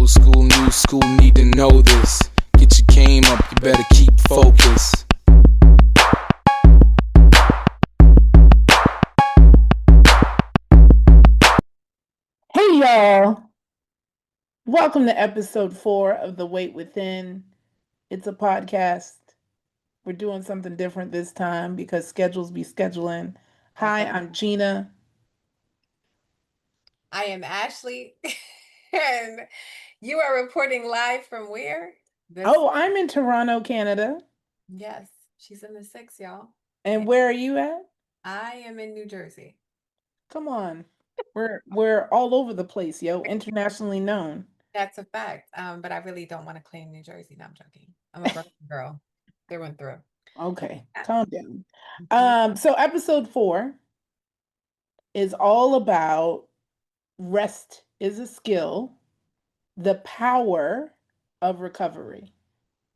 school, new school need to know this. Get your game up, you better keep focused. Hey y'all, welcome to episode 4 of The Wait Within. It's a podcast. We're doing something different this time because schedules be scheduling. Hi, I'm Gena. I am Ashley, and you are reporting live from where? Oh, I'm in Toronto, Canada. Yes, she's in the six, y'all. And where are you at? I am in New Jersey. Come on. We're all over the place, yo, internationally known. That's a fact. But I really don't want to claim New Jersey. No, I'm joking. I'm a Brooklyn girl through and through. Okay, Yeah. calm down. Mhm. So episode 4 is all about rest is a skill, the power of recovery.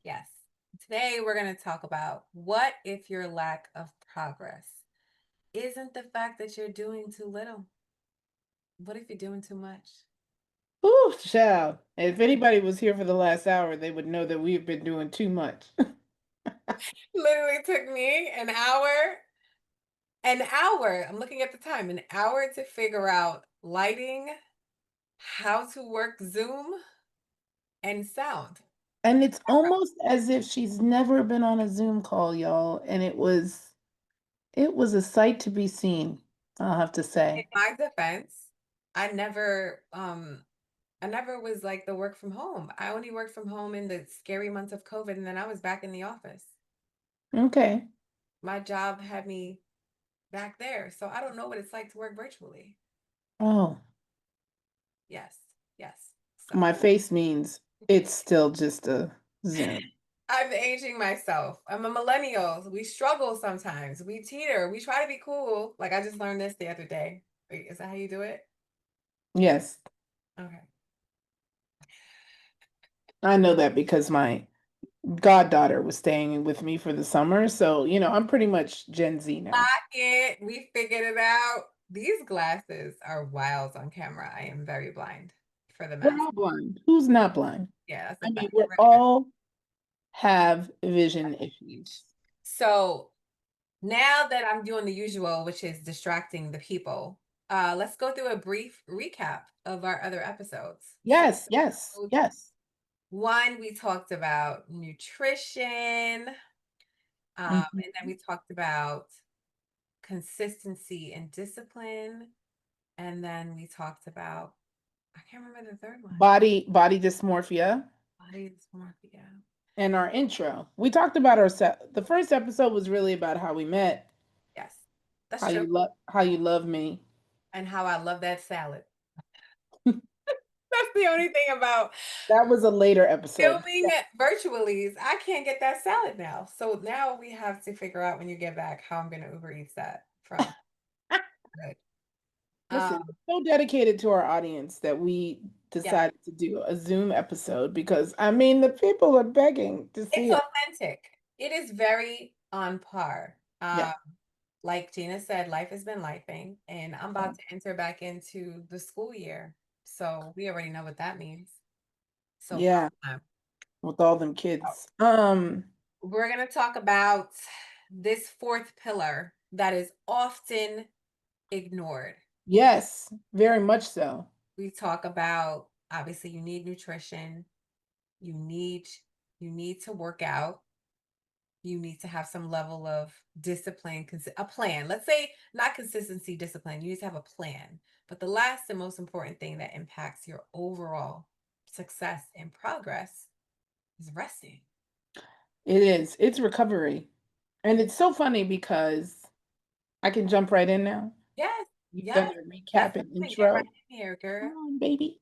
Yes. Today we're going to talk about what if your lack of progress isn't the fact that you're doing too little? What if you're doing too much? Ooh, child. If anybody was here for the last hour, they would know that we've been doing too much. Literally took me an hour. I'm looking at the time, an hour to figure out lighting, how to work Zoom, and sound. And it's almost as if she's never been on a Zoom call, y'all, and it was a sight to be seen, I'll have to In say. my defense, I never was like the work from home. I only worked from home in the scary months of COVID, and then I was back in the office. Okay. My job had me back there, so I don't know what it's like to work virtually. Oh, Yes, yes. So my face means it's still just a Zoom. I'm aging myself. I'm a millennial. We struggle sometimes. We teeter. We try to be cool. Like I just learned this the other day. Wait, is that how you do it? Yes, Okay. I know that because my goddaughter was staying with me for the summer, so I'm pretty much Gen Z now. Lock it. We figured it out. These glasses are wild on camera. I am very blind for the We're mask. all blind. Who's not blind? Yeah, that's I a mean, fact. we're We're good. all have vision issues. So now that I'm doing the usual, which is distracting the people, let's go through a brief recap of our other episodes. So Yes, yes, yes. one, we talked about nutrition, and then Mhm. we talked about consistency and discipline, and then we talked about I can't remember the third one. Body dysmorphia Body dysmorphia. and our intro. We talked about the first episode was really about how we met, Yes, that's true. how you love me. And how I love that salad. That's the only thing about That was a later episode. filming virtually is I can't get that salad now. So now we have to figure out when you get back how I'm going to Uber Eats that from. Good. Um, Listen, so dedicated to our audience that we yeah, decided to do a Zoom episode because I mean the people are begging to it's see it. authentic. It is very on par. Yeah. Like Gina said, life has been lifing, and I'm about to enter back into the school year. So we already know what that means. So fun Yeah, time. with all them kids. We're going to talk about this fourth pillar that is often ignored. Yes, very much so. We talk about obviously you need nutrition, you need you need to work out, you need to have some level of discipline, a plan. Let's say not consistency, discipline. You need to have a plan. But the last and most important thing that impacts your overall success and progress is resting. It is. It's recovery. And it's so funny because I can jump right in now. Yes, You've done yes. your Let's recap and get right intro. in here, Come girl. on, baby.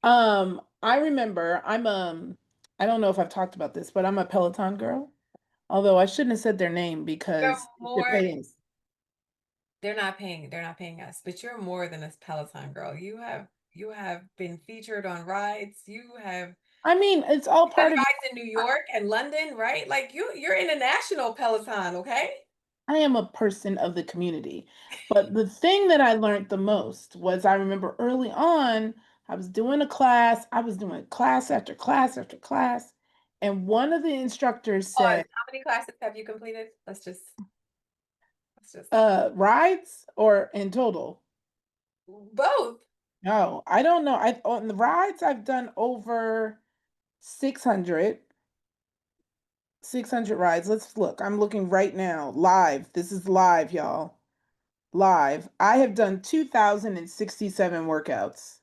I remember I don't know if I've talked about this, but I'm a Peloton girl. Although I shouldn't have said their name You're because if they're more paying us. they're not paying us, but you're more than a Peloton girl. You have been featured on rides. You have I mean, it's all done part of rides in New York and London, right? Like you're international Peloton, okay? I am a person of the community. But the thing that I learned the most was I remember early on, I was doing a class. I was doing class after class after class. And one of the instructors Pause. said, How many classes have you completed? Let's just rides or in total? both. No, I don't know. I on the rides I've done over 600 600 rides. Let's look. I'm looking right now. Live. This is live, y'all. Live. I have done 2,067 workouts.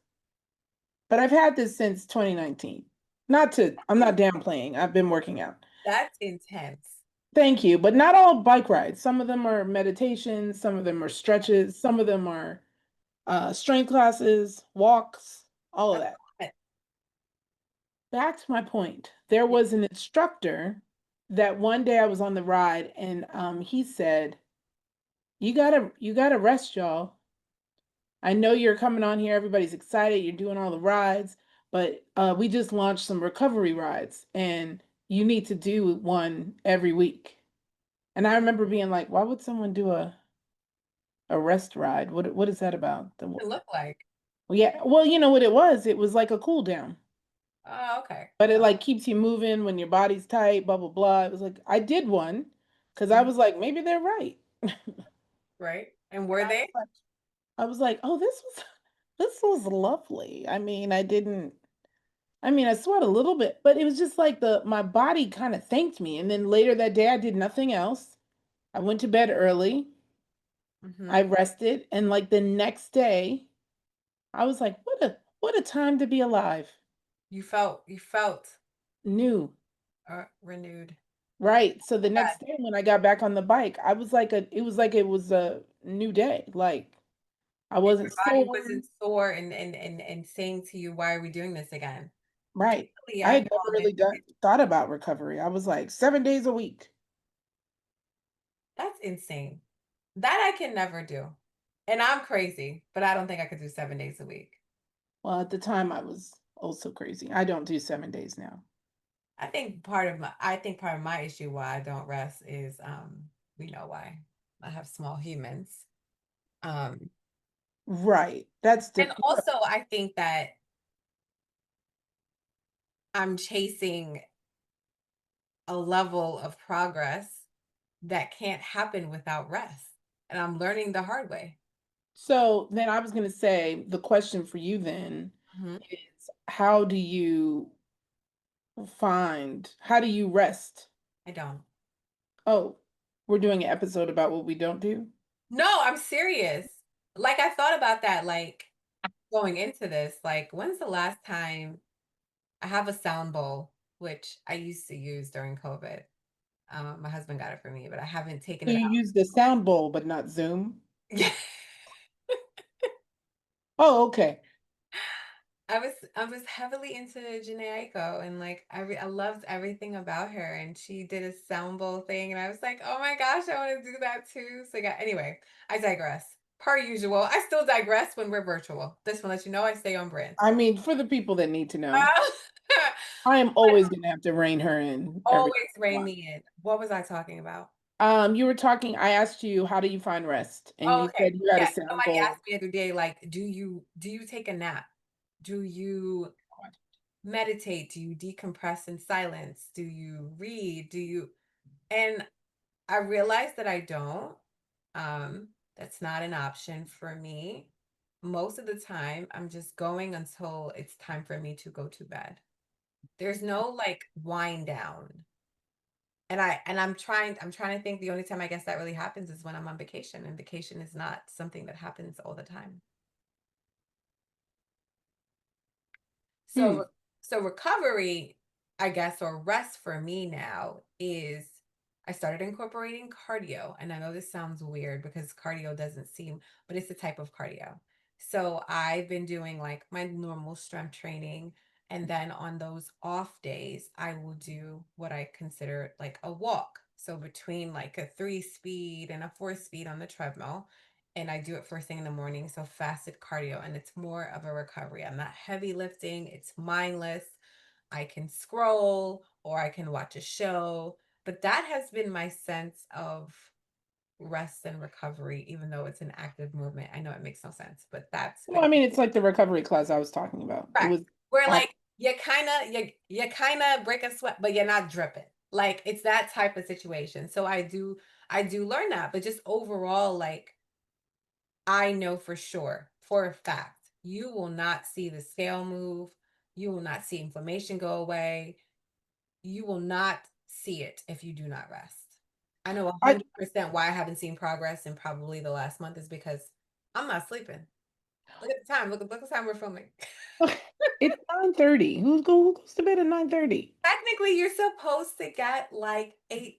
But I've had this since 2019. I'm not downplaying. I've been working out. That's intense. Thank you. But not all bike rides. Some of them are meditations, some of them are stretches, some of them are strength classes, walks, all of That's that. it. Back to my point. There was an instructor that one day I was on the ride and he said, you gotta rest, y'all. I know you're coming on here, everybody's excited, you're doing all the rides, but we just launched some recovery rides and you need to do one every week. And I remember being like, why would someone do a rest ride? What is that about? It look like. Well, yeah, well, you know what it was? It was like a cool down. Oh, okay. But it like keeps you moving when your body's tight, blah blah blah. It was like I did one because I Mhm. was like, maybe they're right. Right. And And were they? I was like, oh, this was lovely. I mean, I sweat a little bit, but it was just like my body kind of thanked me. And then later that day I did nothing else. I went to bed early. Hmm. I rested, and like the next day, I was like, what a time to be alive. You felt New. renewed. Right. So the That next day when I got back on the bike, I was like it was a new day. Like I and wasn't your body sore. wasn't sore and saying to you, why are we doing this again? Right. Really, I I had never call really it thought about recovery. I was like 7 days a week. that's insane. That I can never do. And I'm crazy, but I don't think I could do 7 days a week. Well, at the time I was also crazy. I don't do 7 days now. I think part of my issue why I don't rest is we know why. I have small humans. Um Right. That's and different. also I think that I'm chasing a level of progress that can't happen without rest. And I'm learning the hard way. So then I was going to say the question for you then Mhm. is how do you rest? I don't. Oh, we're doing an episode about what we don't do? No, I'm serious. Like I thought about that, like going into this, like when's the last time I have a sound bowl, which I used to use during COVID. My husband got it for me, but I haven't taken So it you out. use the sound bowl, but not Zoom? Yeah. Oh, okay. I was heavily into Jena and like I loved everything about her and she did a sound bowl thing and I was like, oh my gosh, I want to do that too. So yeah, anyway, I digress. Per usual. I still digress when we're virtual. This one lets you know I stay on brand. I mean, for the people that need to know, Uh, I am always going to have to rein her in every always rein once me in. What was I talking about? in a while. You were talking, I asked you, how do you find rest? And Oh, you okay. said you had a Yeah. sound Somebody bowl. asked me the other day, like, do you take a nap? Do you meditate? Do you decompress in silence? Do you read? And I realized that I don't. That's not an option for me. Most of the time, I'm just going until it's time for me to go to bed. There's no like wind down. And I'm trying to think the only time I guess that really happens is when I'm on vacation, and vacation is not something that happens all the time. So, Hmm. so recovery, I guess, or rest for me now is I started incorporating cardio. And I know this sounds weird because cardio doesn't seem, but it's a type of cardio. So I've been doing like my normal strength training. And then on those off days, I will do what I consider like a walk. So between like a 3 speed and a 4 speed on the treadmill, and I do it first thing in the morning. So fasted cardio, and it's more of a recovery. I'm not heavy lifting, it's mindless. I can scroll or I can watch a show, but that has been my sense of rest and recovery, even though it's an active movement. I know it makes no sense, but that's Well, I mean, it's like the recovery class I was talking about. It correct. was Where act- like you kind of break a sweat, but you're not dripping. Like it's that type of situation. So I do learn that, but just overall, like I know for a fact, you will not see the scale move. You will not see inflammation go away. You will not see it if you do not rest. I know I 100% why I haven't seen progress in probably the last month is because I'm not sleeping. Look at the time. Look at the time we're filming. it's 9:30. Who goes to bed at 9:30? Technically, you're supposed to get like 8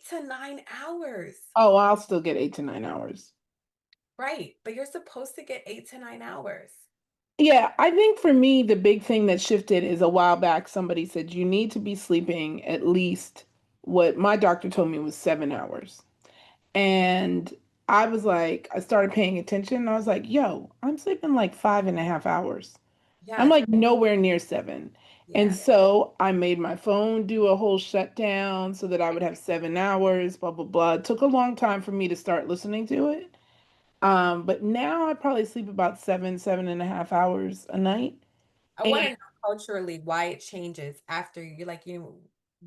to 9 hours. Oh, I'll still get 8 to 9 hours. Right. But you're supposed to get 8 to 9 hours. Yeah, I think for me, the big thing that shifted is a while back, somebody said you need to be sleeping at least what my doctor told me was 7 hours. And I was like, I started paying attention. I was like, yo, I'm sleeping like 5.5 hours. I'm Yes. like nowhere near seven. And Yeah. so I made my phone do a whole shutdown so that I would have 7 hours, blah, blah, blah. It took a long time for me to start listening to it. But now I probably sleep about 7.5 hours a night. I want And to know culturally why it changes after you like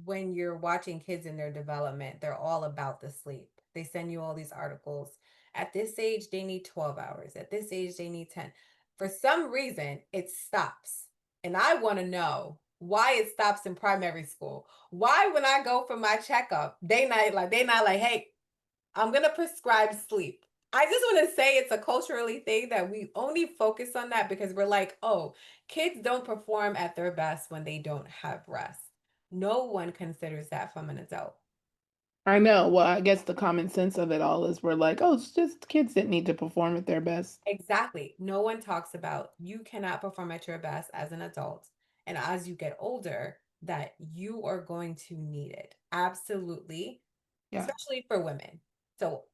when you're watching kids in their development, they're all about the sleep. They send you all these articles. At this age, they need 12 hours. At this age, they need 10. For some reason, it stops. And I want to know why it stops in primary school. Why when I go for my checkup, they not like, hey, I'm gonna prescribe sleep. I just want to say it's a culturally thing that we only focus on that because we're like, oh, kids don't perform at their best when they don't have rest. No one considers that from an adult. I know, well, I guess the common sense of it all is we're like, oh, it's just kids that need to perform at their best. Exactly. No one talks about you cannot perform at your best as an adult. And as you get older, that you are going to need it. Absolutely. Yeah. Especially for women. So,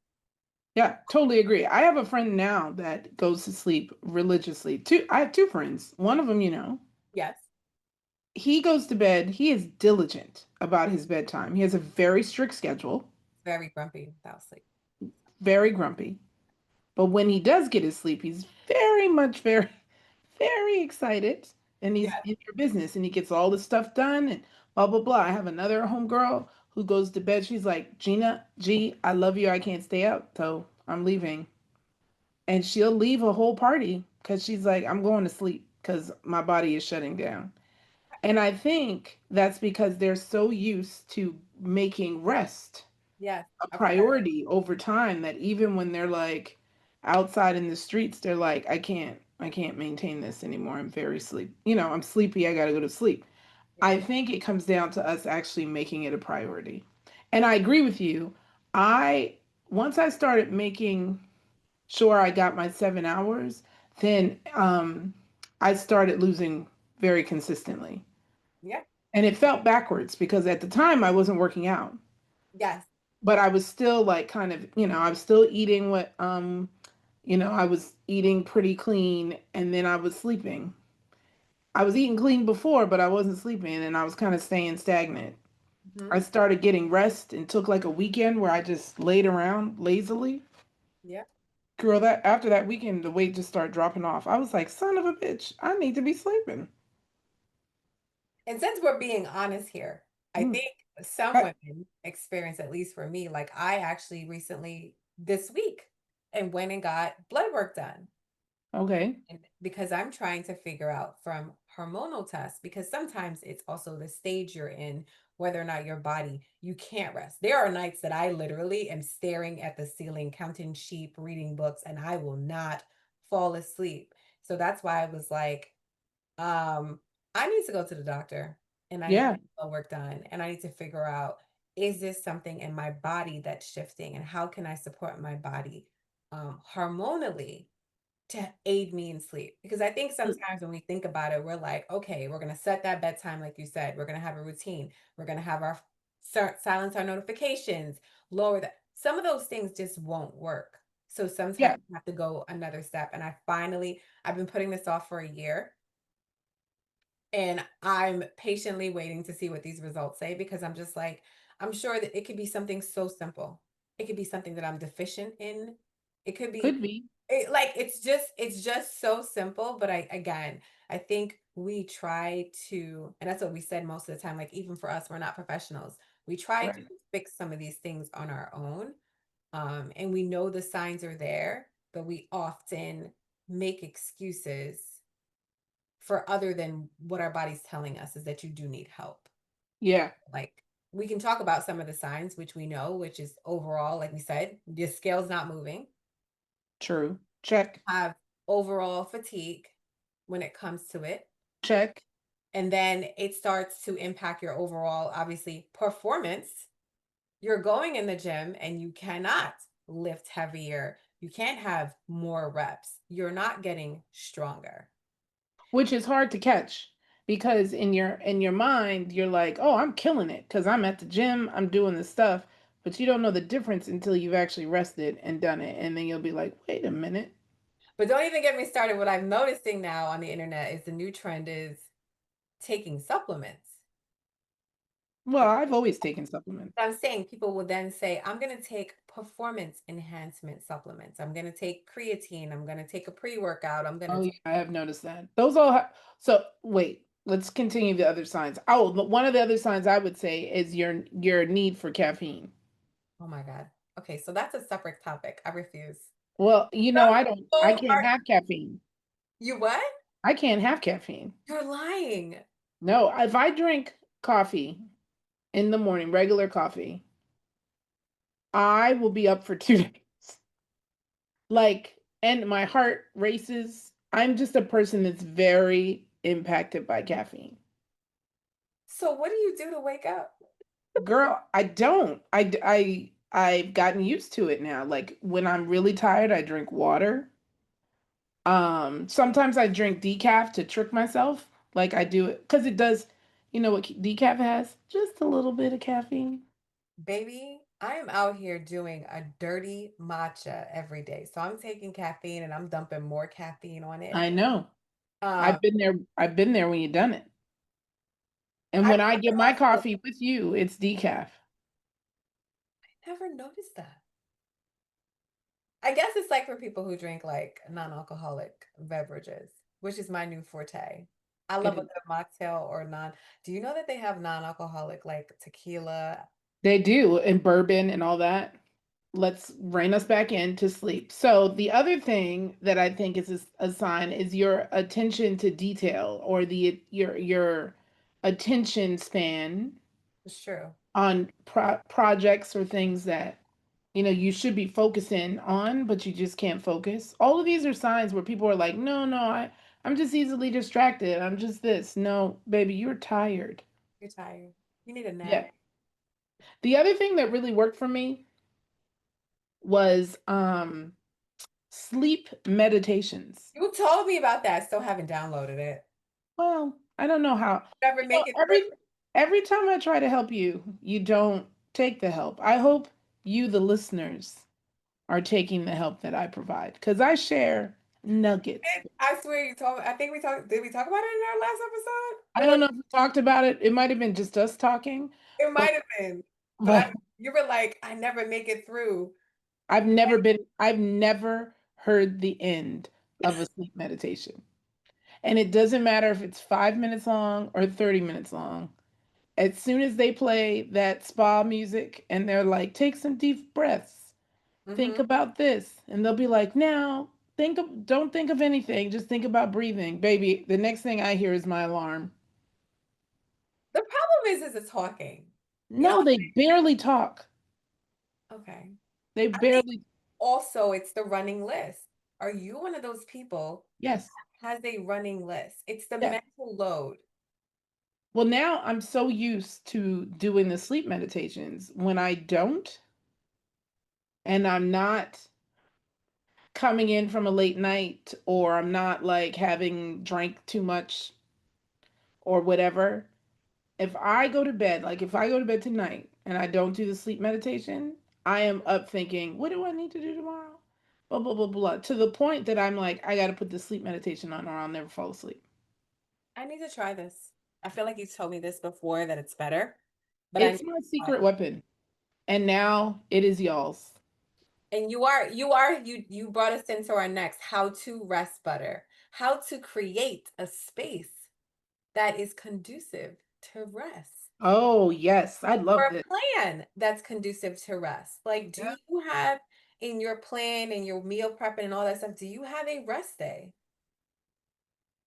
Yeah, totally agree. I have a friend now that goes to sleep religiously. I have two friends. One of them, yes, he goes to bed. He is diligent about his bedtime. He has a very strict schedule, very grumpy without sleep. very grumpy. But when he does get his sleep, he's very much very excited and he's Yes. in your business and he gets all the stuff done and blah blah blah. I have another homegirl who goes to bed. She's like, Gina, G, I love you. I can't stay up, so I'm leaving. And she'll leave a whole party because she's like, I'm going to sleep because my body is shutting down. And I think that's because they're so used to making rest Yes. a A priority. priority over time that even when they're like outside in the streets, they're like, I can't maintain this anymore. I'm very I'm sleepy. I got to go to sleep. Yeah. I think it comes down to us actually making it a priority. And I agree with you. I Once I started making sure I got my 7 hours, then I started losing very consistently. Yeah. And it felt backwards because at the time I wasn't working out, Yes. but I was still like kind of, I was still eating I was eating pretty clean and then I was sleeping. I was eating clean before, but I wasn't sleeping and I was kind of staying stagnant. Hmm. I started getting rest and took like a weekend where I just laid around lazily. Yeah. Girl, that after that weekend, the weight just started dropping off. I was like, son of a bitch, I need to be sleeping. And since we're being honest here, I Mm. think some I- women experience, at least for me, like I actually recently this week and went and got blood work done. okay. And because I'm trying to figure out from hormonal tests, because sometimes it's also the stage you're in, whether or not your body, you can't rest. There are nights that I literally am staring at the ceiling, counting sheep, reading books, and I will not fall asleep. So that's why I was like, um, I need to go to the doctor and I need to Yeah. get blood work done and I need to figure out is this something in my body that's shifting and how can I support my body hormonally to aid me in sleep? Because I think sometimes when we think about it, we're like, okay, we're going to set that bedtime, like you said, we're going to have a routine, we're going to have our silence our notifications, lower that. Some of those things just won't work. So Yeah. sometimes you have to go another step. And I've been putting this off for a year and I'm patiently waiting to see what these results say because I'm just like, I'm sure that it could be something so simple. It could be something that I'm deficient in. It could be Could be. like it's just so simple, but I think we try to, and that's what we said most of the time, like even for us, we're not professionals. We try to Right. fix some of these things on our own. And we know the signs are there, but we often make excuses for other than what our body's telling us is that you do need help. Yeah. Like we can talk about some of the signs, which we know, which is overall, like we said, the scale's not moving, True. Check. have overall fatigue when it comes to it. Check. And then it starts to impact your overall, obviously, performance. You're going in the gym and you cannot lift heavier. You can't have more reps. You're not getting stronger. Which is hard to catch because in your mind you're like, "Oh, I'm killing it cuz I'm at the gym, I'm doing this stuff." But you don't know the difference until you've actually rested and done it, and then you'll be like, "Wait a minute." But don't even get me started. What I'm noticing now on the internet is the new trend is taking supplements. Well, I've always taken supplements. I'm saying people will then say, I'm going to take performance enhancement supplements. I'm going to take creatine. I'm going to take a pre workout. I'm going to Oh, yeah, take, I have noticed that. Those all so wait, let's continue the other signs. Oh, but one of the other signs I would say is your need for caffeine. oh my God. Okay, so that's a separate topic. I refuse. Well, Some I people can't are, have caffeine. you what? I can't have caffeine. You're lying. No, if I drink coffee in the morning, regular coffee, I will be up for 2 days. Like, and my heart races. I'm just a person that's very impacted by caffeine. So what do you do to wake up? Girl, I don't. I've gotten used to it now. Like when I'm really tired, I drink water. Sometimes I drink decaf to trick myself. Like I do it because it does, you know what decaf has? Just a little bit of caffeine. Baby, I am out here doing a dirty matcha every day. So I'm taking caffeine and I'm dumping more caffeine on it. I know. Um, I've been there when you've done it. And I when I get my also coffee with you, it's decaf. never noticed that. I guess it's like for people who drink like non-alcoholic beverages, which is my new forte. I It love a is. good mocktail or non. Do you know that they have non-alcoholic like tequila? They do, and bourbon and all that. Let's rein us back in to sleep. So the other thing that I think is a sign is your attention to detail or your attention span It's true. on projects or things that you should be focusing on, but you just can't focus. All of these are signs where people are like, "No, no, I'm just easily distracted. I'm just this." No, baby, you're tired. You're tired. You need a nap. Yeah. The other thing that really worked for me was sleep meditations. You told me about that. Still haven't downloaded it. Well, I don't know how. Never make it through. Every time I try to help you, you don't take the help. I hope you, the listeners, are taking the help that I provide because I share nuggets. I swear you told me. I think we talked. Did we talk about it in our last episode? I don't know if we talked about it. It might have been just us talking, It but might have been, but but you were like, I never make it through. I've never heard the end of a sleep meditation. And it doesn't matter if it's 5 minutes long or 30 minutes long. As soon as they play that spa music and they're like, take some deep breaths, think Hmm. about this. And they'll be like, now don't think of anything, just think about breathing. Baby, the next thing I hear is my alarm. The problem is the talking. You know, No, they barely talk. okay. They I think barely, also it's the running list. Are you one of those people yes, that has a running list? It's the yes. mental load. Well, now I'm so used to doing the sleep meditations. When I don't, and I'm not coming in from a late night, or I'm not like having drank too much or whatever, if I go to bed, like if I go to bed tonight and I don't do the sleep meditation, I am up thinking, what do I need to do tomorrow? Blah, blah, blah, blah. To the point that I'm like, I got to put the sleep meditation on or I'll never fall asleep. I need to try this. I feel like you told me this before that it's better, but I need It's to my try it. secret weapon. And now it is y'all's. And you brought us into our next how to rest better, how to create a space that is conducive to rest. Oh, yes. I Or love a this. plan that's conducive to rest. Like, do Yeah. you have in your plan and your meal prepping and all that stuff, do you have a rest day?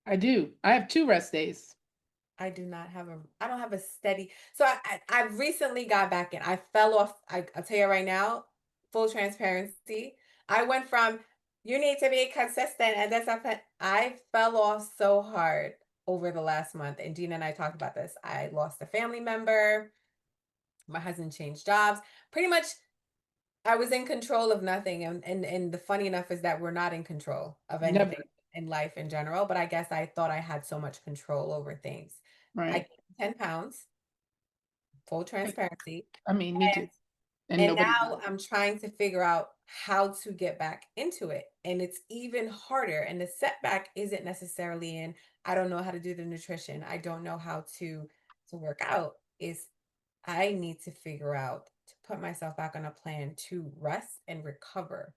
I do. I have 2 rest days. I do not have I don't have a steady. So I recently got back in. I fell off. I'll tell you right now, full transparency. I went from you need to be consistent and this stuff. I fell off so hard over the last month. And Gina and I talked about this. I lost a family member. My husband changed jobs. Pretty much I was in control of nothing. And the funny enough is that we're not in control of Never. anything in life in general. But I guess I thought I had so much control over things. I Right. gained 10 pounds, full transparency. I mean, me too. And And nobody now I'm trying to figure out how to get back into it. And it's even harder. And the setback isn't necessarily in I don't know how to do the nutrition. I don't know how to work out. Is I need to figure out to put myself back on a plan to rest and recover.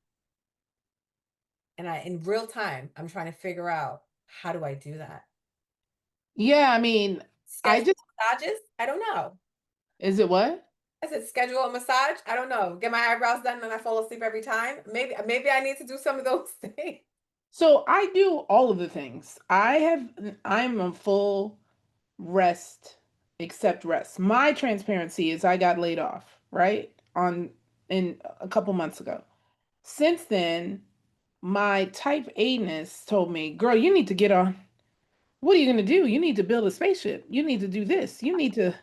And I in real time, I'm trying to figure out how do I do that? Yeah, I mean, I Schedule just massages? I don't know. is it what? I said schedule a massage. I don't know. Get my eyebrows done and I fall asleep every time. Maybe I need to do some of those things. So I do all of the things. I'm a full rest except rest. My transparency is I got laid off, right? On in a couple months ago. Since then, my type A-ness told me, "Girl, you need to get on. What are you going to do? You need to build a spaceship. You need to do this. Spaceship.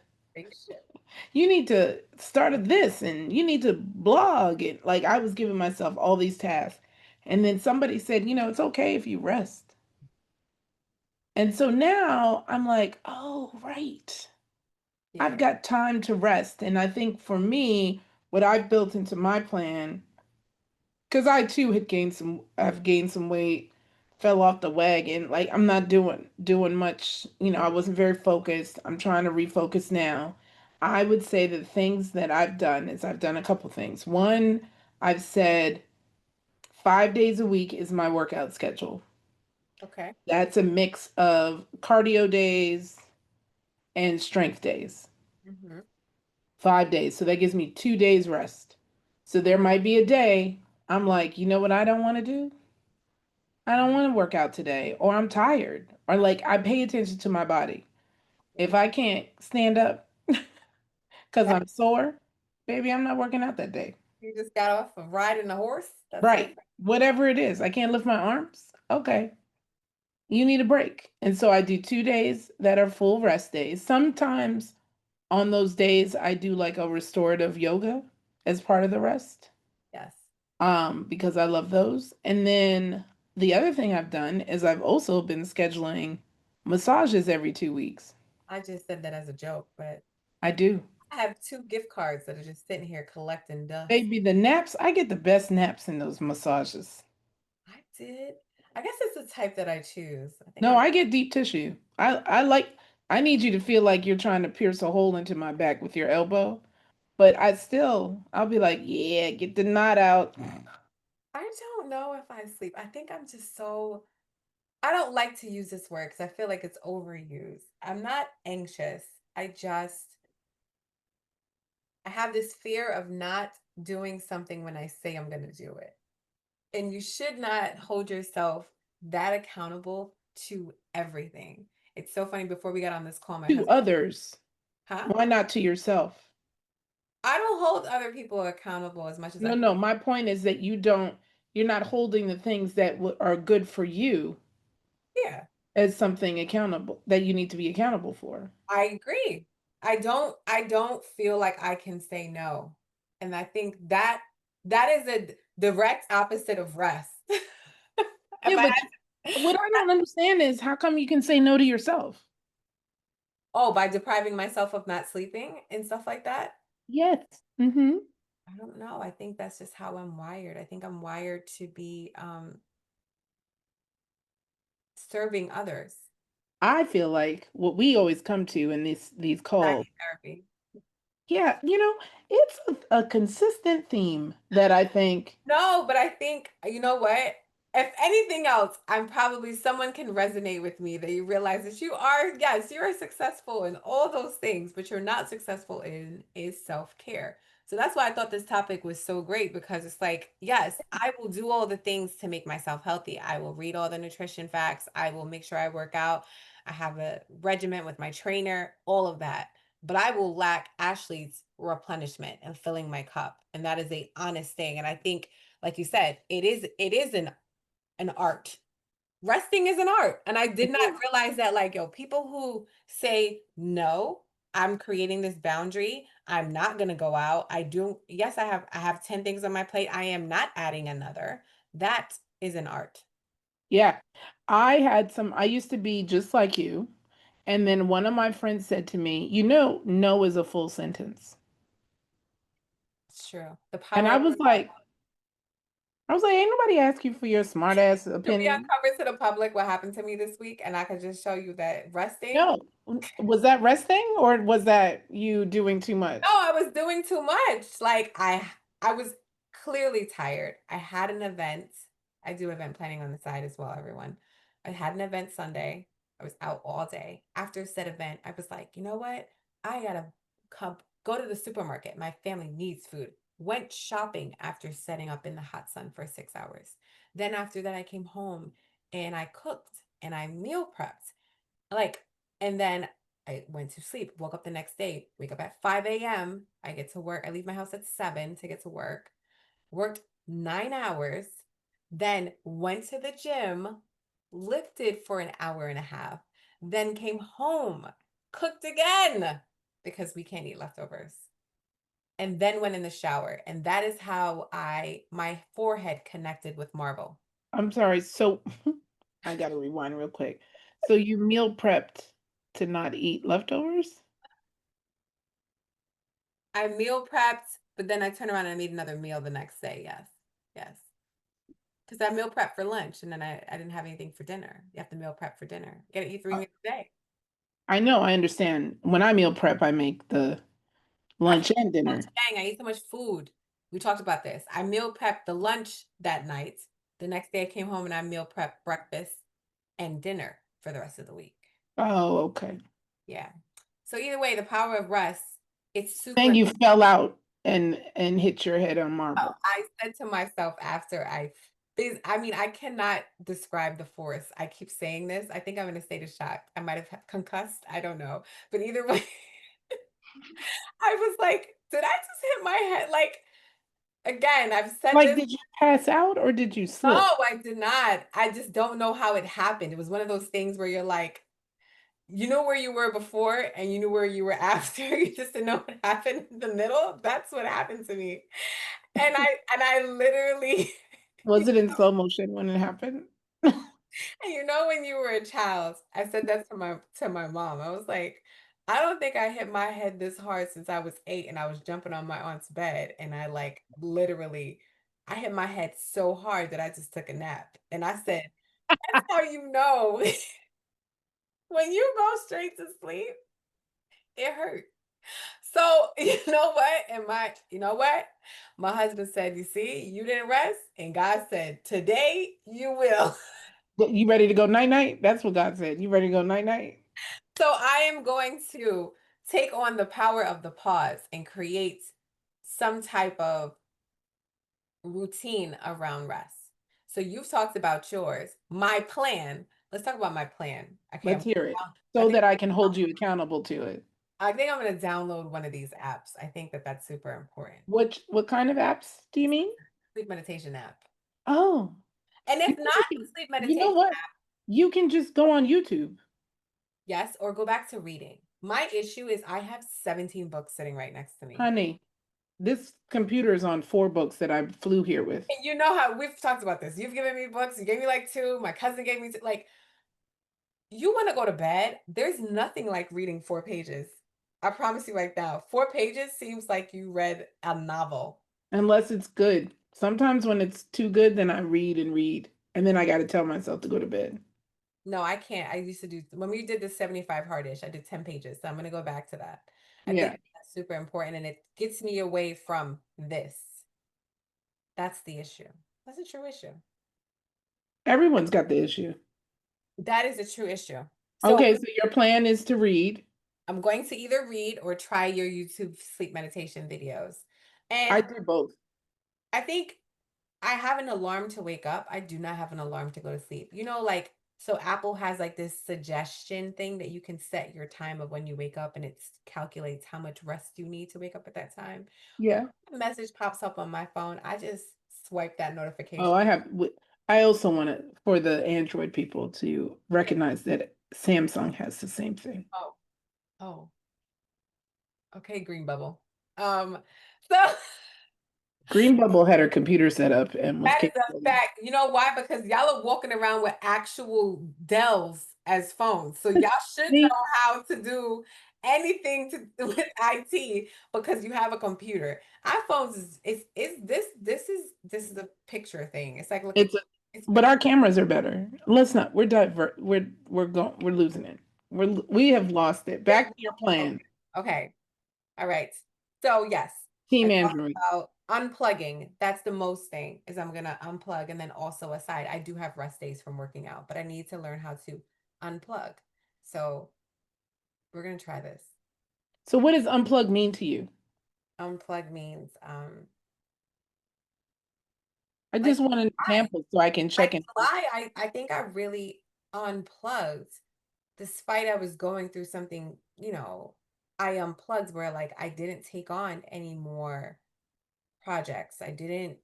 You need to start at this and you need to blog it." Like I was giving myself all these tasks. And then somebody said, "It's okay if you rest." And so now I'm like, "Oh, right. I've Yeah. got time to rest." And I think for me, what I've built into my plan, because I too I've gained some weight, fell off the wagon. Like I'm not doing much. I wasn't very focused. I'm trying to refocus now. I would say the things that I've done is I've done a couple things. One, I've said 5 days a week is my workout schedule. Okay. That's a mix of cardio days and strength days. Hmm. 5 days. So that gives me 2 days rest. So there might be a day I'm like, you know what I don't want to do? I don't want to work out today, or I'm tired, or like I pay attention to my body. If I can't stand up because I'm sore, baby, I'm not working out that day. You just got off of riding a horse. That's so Right. Whatever it is, I can't lift my arms. Okay. You need a break. And so I do 2 days that are full rest days. Sometimes on those days, I do like a restorative yoga as part of the rest. yes. Because I love those. And then the other thing I've done is I've also been scheduling massages every 2 weeks. I just said that as a joke, but I do. I have two gift cards that are just sitting here collecting dust. Baby, the naps, I get the best naps in those massages. I did. I guess it's the type that I choose. I think No, I'm I get deep tissue. I need you to feel like you're trying to pierce a hole into my back with your elbow. But I'll be like, yeah, get the knot out. I don't know if I sleep. I think I'm just so I don't like to use this word because I feel like it's overused. I'm not anxious. I have this fear of not doing something when I say I'm going to do it. And you should not hold yourself that accountable to everything. It's so funny. Before we got on this call, my To husband, others. huh? Why not to yourself? I don't hold other people accountable as much as I No, hold. no. My point is that you're not holding the things that are good for you Yeah, as something accountable that you need to be accountable for. I agree. I don't feel like I can say no. And I think that is a direct opposite of rest. If Yeah, I but what I don't understand is how come you can say no to yourself? oh, by depriving myself of not sleeping and stuff like that? Yes. Mm-hmm. I don't know. I think that's just how I'm wired. I think I'm wired to be serving others. I feel like what we always come to in these I calls need therapy. Yeah, it's a consistent theme that I think. No, but I think, you know what? If anything else, I'm probably someone can resonate with me that you realize that you are, yes, you are successful in all those things, but you're not successful in is self-care. So that's why I thought this topic was so great because it's like, yes, I will do all the things to make myself healthy. I will read all the nutrition facts. I will make sure I work out. I have a regimen with my trainer, all of that. But I will lack Ashley's replenishment and filling my cup. And that is a honest thing. And I think, like you said, it is an art. Resting is an art. And I did not realize that, like, yo, people who say no, I'm creating this boundary. I'm not gonna go out. I do, yes, I have 10 things on my plate. I am not adding another. That is an art. Yeah. I used to be just like you. And then one of my friends said to me, no is a full sentence. It's true. The And power of I was like, ain't nobody ask you for your smart ass Should we opinion. uncover to the public what happened to me this week? And I could just show you that resting. No. Was that resting or was that you doing too much? No, I was doing too much. Like I was clearly tired. I had an event. I do event planning on the side as well, everyone. I had an event Sunday. I was out all day. After said event, I was like, you know what? I gotta come go to the supermarket. My family needs food. Went shopping after setting up in the hot sun for 6 hours. Then after that, I came home and I cooked and I meal prepped. Like, and then I went to sleep, woke up the next day, wake up at 5 a.m. I get to work. I leave my house at 7 to get to work, worked 9 hours, then went to the gym, lifted for an hour and a half, then came home, cooked again because we can't eat leftovers, and then went in the shower. And that is how my forehead connected with marble. I'm sorry. So I gotta rewind real quick. So you meal prepped to not eat leftovers? I meal prepped, but then I turned around and I made another meal the next day. Yes. Yes. Because I meal prep for lunch and then I didn't have anything for dinner. You have to meal prep for dinner. You gotta eat 3 meals a day. I know, I understand. When I meal prep, I make the I lunch and dinner. dang, I eat so much food. We talked about this. I meal prepped the lunch that night. The next day I came home and I meal prepped breakfast and dinner for the rest of the week. Oh, okay. Yeah. So either way, the power of rest, it's Then super. you fell out and hit your head on Oh, marble. I said to myself after I mean, I cannot describe the force. I keep saying this. I think I'm in a state of shock. I might have concussed. I don't know. But either way, I was like, did I just hit my head? Like, again, I've said Like, this. did you pass out or did you No, slip? I did not. I just don't know how it happened. It was one of those things where you're like, you know where you were before and you knew where you were after. You just didn't know what happened in the middle. That's what happened to me. And I literally Was it in slow motion when it happened? and you know when you were a child, I said that to my mom. I was like, I don't think I hit my head this hard since I was 8 and I was jumping on my aunt's bed and I like literally I hit my head so hard that I just took a nap. And I said, that's how you know when you go straight to sleep, it hurt. So, you know what? My husband said, you see, you didn't rest. And God said, today you will. You ready to go night night? That's what God said. You ready to go night night? So I am going to take on the power of the pause and create some type of routine around rest. So you've talked about yours. My plan, let's talk about my plan. Okay, Let's hear it I so think that I can hold you accountable to it. I think I'm going to download one of these apps. I think that that's super important. What kind of apps do you mean? Sleep meditation app. Oh, And you if know, not the sleep you know meditation what? app, You can just go on YouTube. yes, or go back to reading. My issue is I have 17 books sitting right next to me. Honey, this computer is on 4 books that I flew here with. And you know how we've talked about this. You've given me books. You gave me like 2. My cousin gave me 2. Like, you want to go to bed? There's nothing like reading 4 pages. I promise you right now, 4 pages seems like you read a novel. Unless it's good. Sometimes when it's too good, then I read and read. And then I got to tell myself to go to bed. No, I can't. I used to do when we did the 75 hard ish, I did 10 pages. So I'm gonna go back to that. I think Yeah. super important and it gets me away from this. That's the issue. That's a true issue. Everyone's got the issue. That is a true issue. So Okay, so your plan is to read. I'm going to either read or try your YouTube sleep meditation videos. I And do both. I think I have an alarm to wake up. I do not have an alarm to go to sleep. Like, so Apple has like this suggestion thing that you can set your time of when you wake up and it calculates how much rest you need to wake up at that time. Yeah. A message pops up on my phone. I just swipe that Oh, notification. I also want it for the Android people to recognize that Samsung has the same thing. Oh, oh, okay, green bubble. So Green Bubble had her computer set up and was that is a capable. fact. You know why? Because y'all are walking around with actual Dells as phones. So y'all should know See, how to do anything to do with IT because you have a computer. iPhones this is a picture thing. It's like look at it's a, it's but picture. our cameras are better. Let's not. We're losing it. We have lost it. Yeah. Back to your plan, Okay. All right. So yes, I Team talked Android. about unplugging. That's the most thing is I'm gonna unplug and then also aside, I do have rest days from working out, but I need to learn how to unplug. So we're gonna try this. So, what does unplug mean to you? Unplug means I like just want an I example so I can like check in. July, I think I really unplugged despite I was going through something, I unplugged where like I didn't take on any more projects. I didn't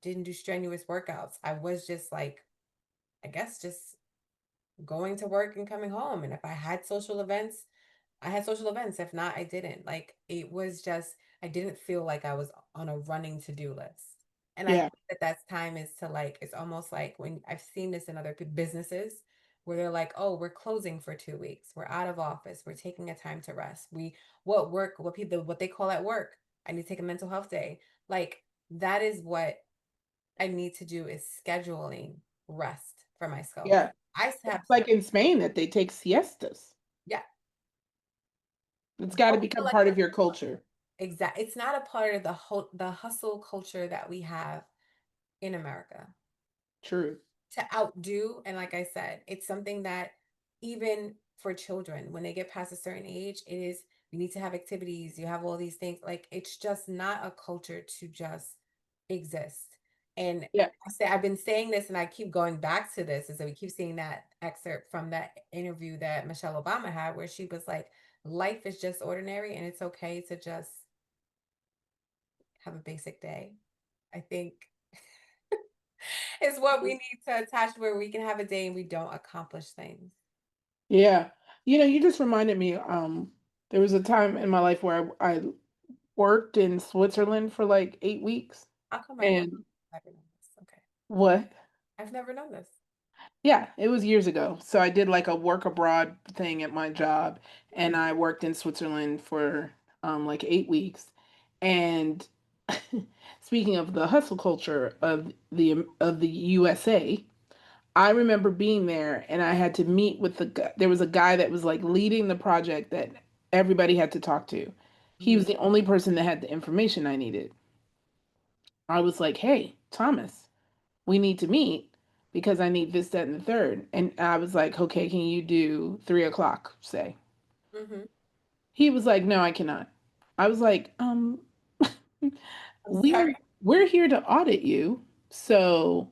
do strenuous workouts. I was just like, I guess just going to work and coming home. And if I had social events, I had social events. If not, I didn't. Like it was just, I didn't feel like I was on a running to-do list. And I Yeah, think that that's time is to like, it's almost like when I've seen this in other businesses where they're like, oh, we're closing for 2 weeks. We're out of office. We're taking a time to rest. What they call at work. I need to take a mental health day. Like that is what I need to do is scheduling rest for myself. yeah. I have It's like in Spain that they take siestas. yeah. It's got to Don't feel become like part of your culture. it's not a part of the hustle culture that we have in America True. to outdo. And like I said, it's something that even for children, when they get past a certain age, it is you need to have activities, you have all these things. Like it's just not a culture to just exist. And Yeah. I've been saying this and I keep going back to this is that we keep seeing that excerpt from that interview that Michelle Obama had where she was like, life is just ordinary and it's okay to just have a basic day. I think is what we need to attach where we can have a day and we don't accomplish things. Yeah. You just reminded me, there was a time in my life where I worked in Switzerland for like 8 weeks. How come And never known this? Okay. what? I've never known this. Yeah, it was years ago. So I did like a work abroad thing at my job, and Mm, I worked in Switzerland for like 8 weeks. And speaking of the hustle culture of the USA, I remember being there and I had to meet with there was a guy that was like leading the project that everybody had to talk to. He mhm, was the only person that had the information I needed. I was like, "Hey, Thomas, we need to meet because I need this, that, and the third." And I was like, "Okay, can you do 3 o'clock, say?" mhm. He was like, "No, I cannot." I was like, I'm we're sorry. we're here to audit you, so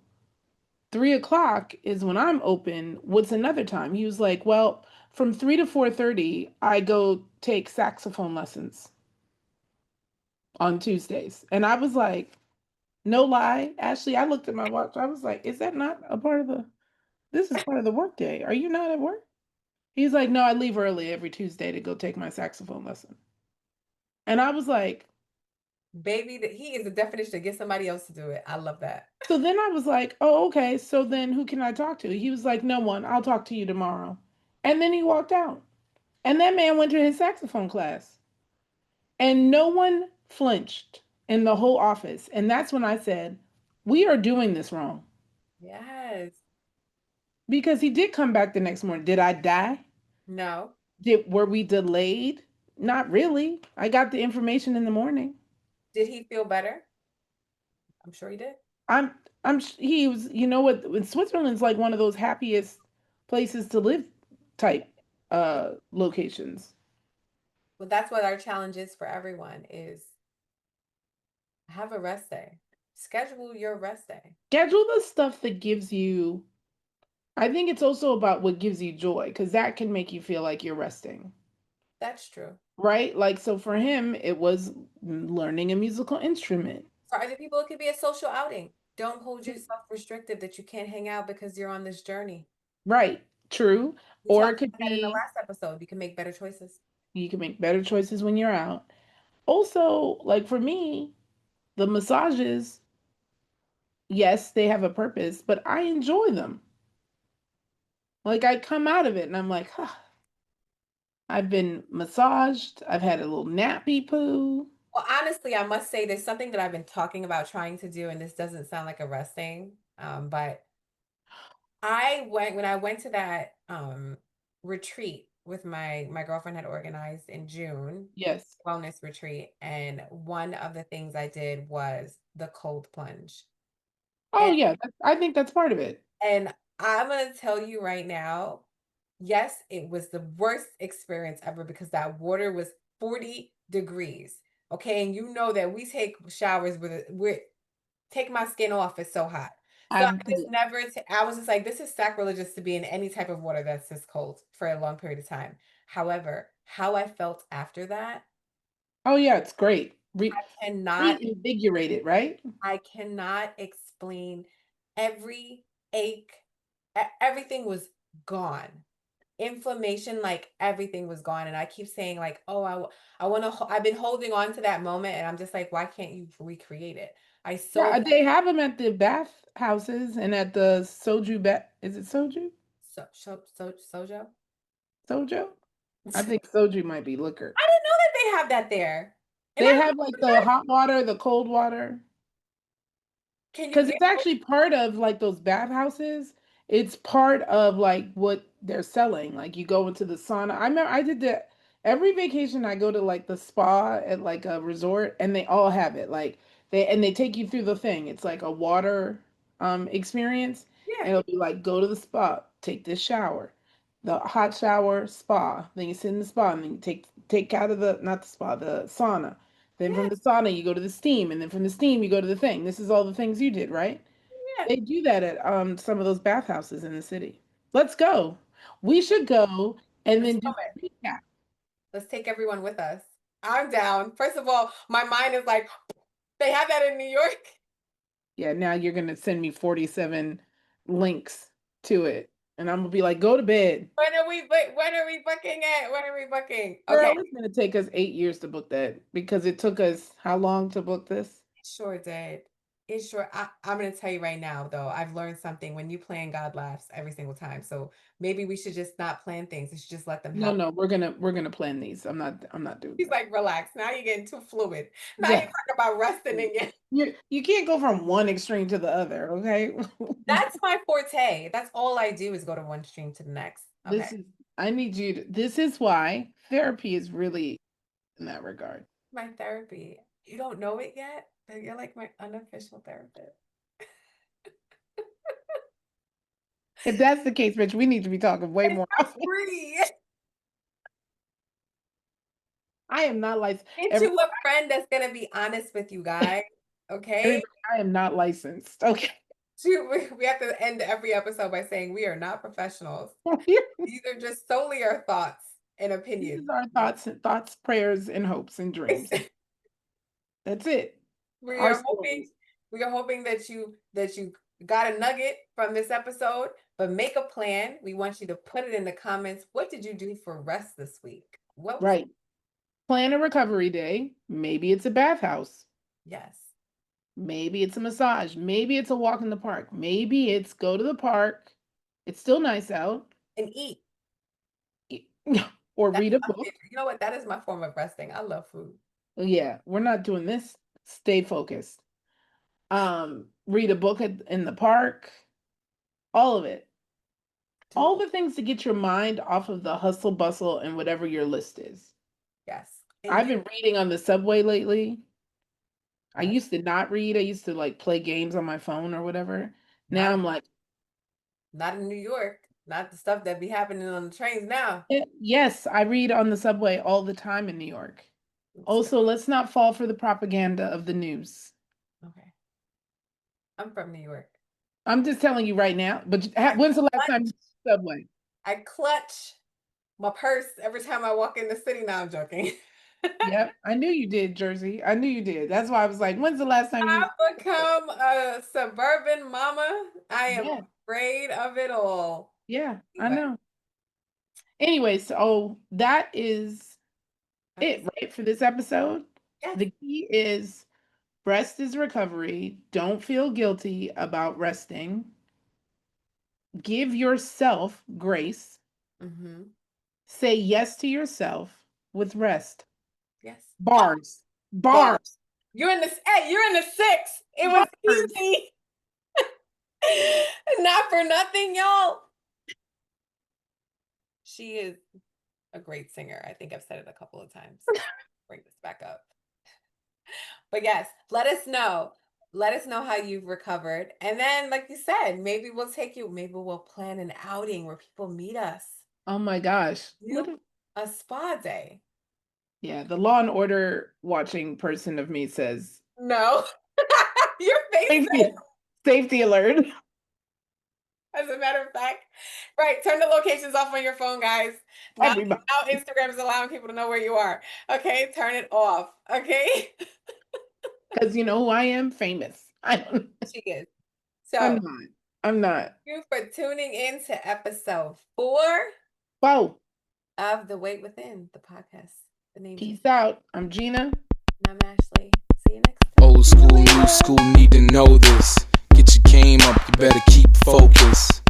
3 o'clock is when I'm open. What's another time?" He was like, "Well, from 3 to 4:30, I go take saxophone lessons on Tuesdays." And I was like, no lie, Ashley, I looked at my watch. I was like, is that not a part of this is part of the workday. Are you not at work? He's like, no, I leave early every Tuesday to go take my saxophone lesson. And I was like, Baby, that he is the definition to get somebody else to do it. I love that. so then I was like, oh, okay. So then who can I talk to? He was like, no one. I'll talk to you tomorrow. And then he walked out. And that man went to his saxophone class. And no one flinched in the whole office. And that's when I said, we are doing this wrong. Yes. Because he did come back the next morning. Did I die? No. Were we delayed? Not really. I got the information in the morning. Did he feel better? I'm sure he did. I'm he was, you know what, in Switzerland's like one of those happiest places to live type locations. Well, that's what our challenge is for everyone is have a rest day. Schedule your rest day. Schedule the stuff that gives you, I think it's also about what gives you joy because that can make you feel like you're resting. That's true. Right? Like, so for him, it was learning a musical instrument. For other people, it could be a social outing. Don't hold yourself restricted that you can't hang out because you're on this journey. Right. True. We Or talked it could about that in the be last episode. You can make better choices. you can make better choices when you're out. Also, like for me, the massages, yes, they have a purpose, but I enjoy them. Like I come out of it and I'm like, huh, I've been massaged. I've had a little nappy poo. Well, honestly, I must say there's something that I've been talking about trying to do, and this doesn't sound like a resting, but when I went to that retreat with my girlfriend had organized in June, Yes. wellness retreat, and one of the things I did was the cold plunge. Oh And yeah, I think that's part of it. and I'm gonna tell you right now, yes, it was the worst experience ever because that water was 40 degrees. Okay, and you know that we take showers with take my skin off, it's so hot. So I I've just never I was just like, this is sacrilegious to be in any type of water that's this cold for a long period of time. However, how I felt after that, Oh yeah, it's great. cannot Reinvigorated, right? I cannot explain every ache, everything was gone. Inflammation, like everything was gone. And I keep saying, like, oh, I want to, I've been holding on to that moment. And I'm just like, why can't you recreate it? I Yeah, so, they have them at the bath houses and at the soju bath. Is it soju? Sojo. Sojo? I I think soju might be liquor. didn't know that they have that there. And They have like the hot water, the cold water. can you Because get, it's actually part of like those bathhouses. It's part of like what they're selling. Like you go into the sauna. I remember I did that every vacation. I go to like the spa at like a resort, and they all have it. Like they take you through the thing. It's like a water experience, yeah, and it'll be like go to the spa, take this shower, the hot shower spa. Then you sit in the spa, and then you take out of the not the spa, the sauna. Then yeah, from the sauna, you go to the steam, and then from the steam, you go to the thing. This is all the things you did, right? yeah. They do that at some of those bathhouses in the city. Let's go. We should go and Let's then do film it. a recap. Let's take everyone with us. I'm down. First of all, my mind is like, they have that in New York. Yeah, now you're gonna send me 47 links to it, and I'm gonna be like, go to bed, When are we booking it? When are we booking? Okay. girl. It's gonna take us 8 years to book that because it took us how long to book this? It sure did. It sure I'm gonna tell you right now though, I've learned something. When you plan, God laughs every single time. So maybe we should just not plan things. We should just let them No, happen. no, we're gonna plan these. I'm not doing He's that. like, relax. Now you're getting too fluid. Now you're Yeah, talking about resting again. you can't go from one extreme to the other. Okay. That's my forte. That's all I do is go to one stream to the next. Okay. This is I need you to this is why therapy is really in that regard. My therapy. You don't know it yet, but you're like my unofficial therapist. If that's the case, Rich, we need to be talking way It's more for often. free. I am not licensed. Get you a friend that's gonna be honest with you guys. Okay. Everybody, I am not licensed. Okay. We have to end every episode by saying we are not professionals. These are just solely our thoughts and These opinions. are our thoughts, prayers, and hopes and dreams. That's it. we Our are hoping stories. we are hoping that you got a nugget from this episode, but make a plan. We want you to put it in the comments. What did you do for rest this week? What was Right. Plan a recovery day. Maybe it's a bathhouse. yes. Maybe it's a massage. Maybe it's a walk in the park. Maybe it's go to the park. It's still nice out. And eat. Or That's read a my book. favorite. You know what? That is my form of resting. I love food. Yeah, we're not doing this. Stay focused. Read a book in the park. All of it. Do All the things to get your mind off of the hustle bustle and whatever your list is. Yes. I've been reading on the subway lately. I Yes. used to not read. I used to like play games on my phone or whatever. Now Not, I'm like, not in New York. Not the stuff that be happening on the trains now. yes, I read on the subway all the time in New York. Also, let's not fall for the propaganda of the news. Okay. I'm from New York. I'm just telling you right now. But when's the last time you took subway? I clutch my purse every time I walk in the city. Now I'm joking. Yep, I knew you did, Jersey. I knew you did. That's why I was like, when's the last time you? I've become a suburban mama. I am Yeah, afraid of it all. yeah, I Anyway, know. Anyway, so that is it, right, for this episode. yes. The key is rest is recovery. Don't feel guilty about resting. Give yourself grace. Mm-hmm. Say yes to yourself with rest. Yes. Bars. Bars. Bars. You're in the you're in the 6. It was Bars. easy. Not for nothing, y'all. She is a great singer. I think I've said it a couple of times. Bring this back up. But yes, let us know. Let us know how you've recovered. And then, like you said, maybe we'll plan an outing where people meet us. Oh my gosh. A spa day. Yeah, the Law and Order watching person of me says No. Your face safety alert. as a matter of fact. Right. Turn the locations off on your phone, guys. Now Instagram is allowing people to know where you are. Okay. Turn it off. Okay. Because you know who I am? Famous. I don't. She is. So I'm not. Thank you for tuning in to episode 4 of The Weight Within, the podcast. The name. Peace out. I'm Gena. And I'm Ashley. See you next time. Old school, new school, need to know this. Get your game up, you better keep focused.